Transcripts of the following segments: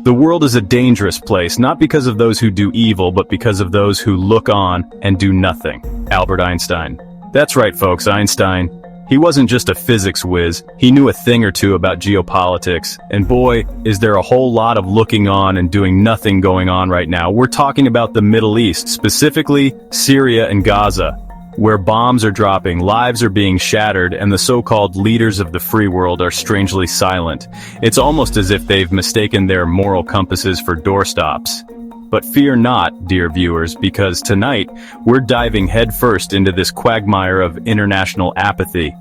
The world is a dangerous place, not because of those who do evil, but because of those who look on and do nothing. Albert Einstein. That's right, folks, Einstein. He wasn't just a physics whiz, he knew a thing or two about geopolitics, and boy, is there a whole lot of looking on and doing nothing going on right now. We're talking about the Middle East, specifically Syria and Gaza, where bombs are dropping, lives are being shattered, and the so-called leaders of the free world are strangely silent. It's almost as if they've mistaken their moral compasses for doorstops. But fear not, dear viewers, because tonight, we're diving headfirst into this quagmire of international apathy.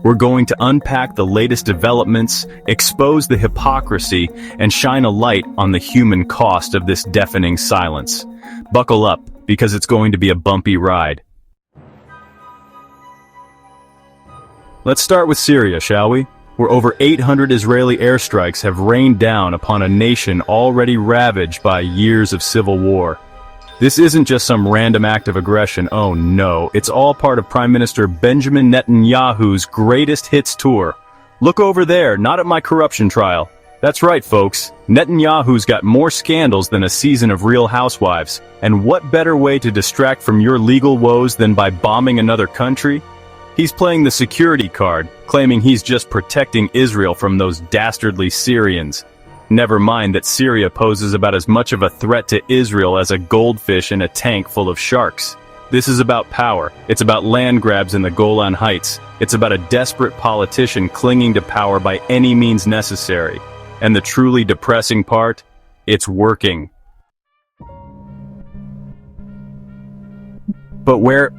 We're going to unpack the latest developments, expose the hypocrisy, and shine a light on the human cost of this deafening silence. Buckle up, because it's going to be a bumpy ride. Let's start with Syria, shall we? Where over 800 Israeli airstrikes have rained down upon a nation already ravaged by years of civil war. This isn't just some random act of aggression, oh no, it's all part of Prime Minister Benjamin Netanyahu's greatest hits tour. Look over there, not at my corruption trial. That's right, folks, Netanyahu's got more scandals than a season of Real Housewives. And what better way to distract from your legal woes than by bombing another country? He's playing the security card, claiming he's just protecting Israel from those dastardly Syrians. Never mind that Syria poses about as much of a threat to Israel as a goldfish in a tank full of sharks. This is about power. It's about land grabs in the Golan Heights. It's about a desperate politician clinging to power by any means necessary. And the truly depressing part? It's working. But where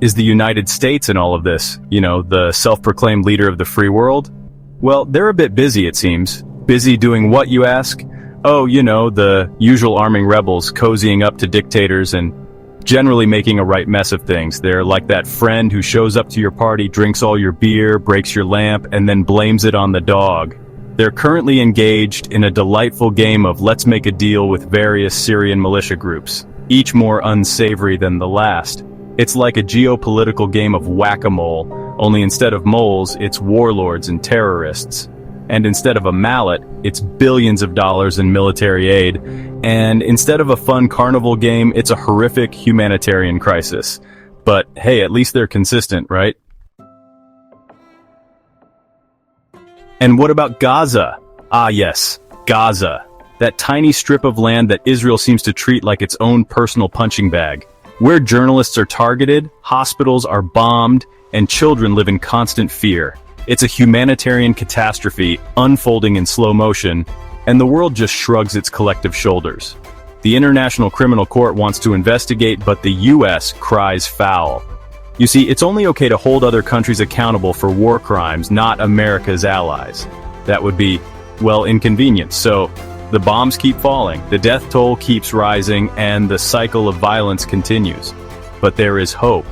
is the United States in all of this? You know, the self-proclaimed leader of the free world? Well, they're a bit busy, it seems. Busy doing what, you ask? Oh, you know, the usual arming rebels, cozying up to dictators, and generally making a right mess of things. They're like that friend who shows up to your party, drinks all your beer, breaks your lamp, and then blames it on the dog. They're currently engaged in a delightful game of let's make a deal with various Syrian militia groups, each more unsavory than the last. It's like a geopolitical game of whack-a-mole, only instead of moles, it's warlords and terrorists. And instead of a mallet, it's billions of dollars in military aid. And instead of a fun carnival game, it's a horrific humanitarian crisis. But hey, at least they're consistent, right? And what about Gaza? Ah yes, Gaza. That tiny strip of land that Israel seems to treat like its own personal punching bag. Where journalists are targeted, hospitals are bombed, and children live in constant fear. It's a humanitarian catastrophe unfolding in slow motion, and the world just shrugs its collective shoulders. The International Criminal Court wants to investigate, but the US cries foul. You see, it's only okay to hold other countries accountable for war crimes, not America's allies. That would be, well, inconvenient. So, the bombs keep falling, the death toll keeps rising, and the cycle of violence continues. But there is hope.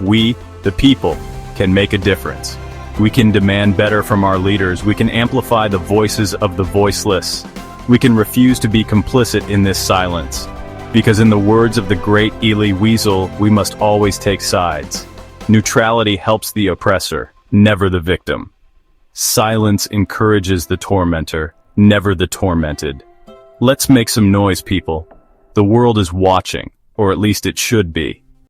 We, the people, can make a difference. We can demand better from our leaders. We can amplify the voices of the voiceless. We can refuse to be complicit in this silence. Because in the words of the great Elie Wiesel, we must always take sides. Neutrality helps the oppressor, never the victim. Silence encourages the tormentor, never the tormented. Let's make some noise, people. The world is watching, or at least it should be.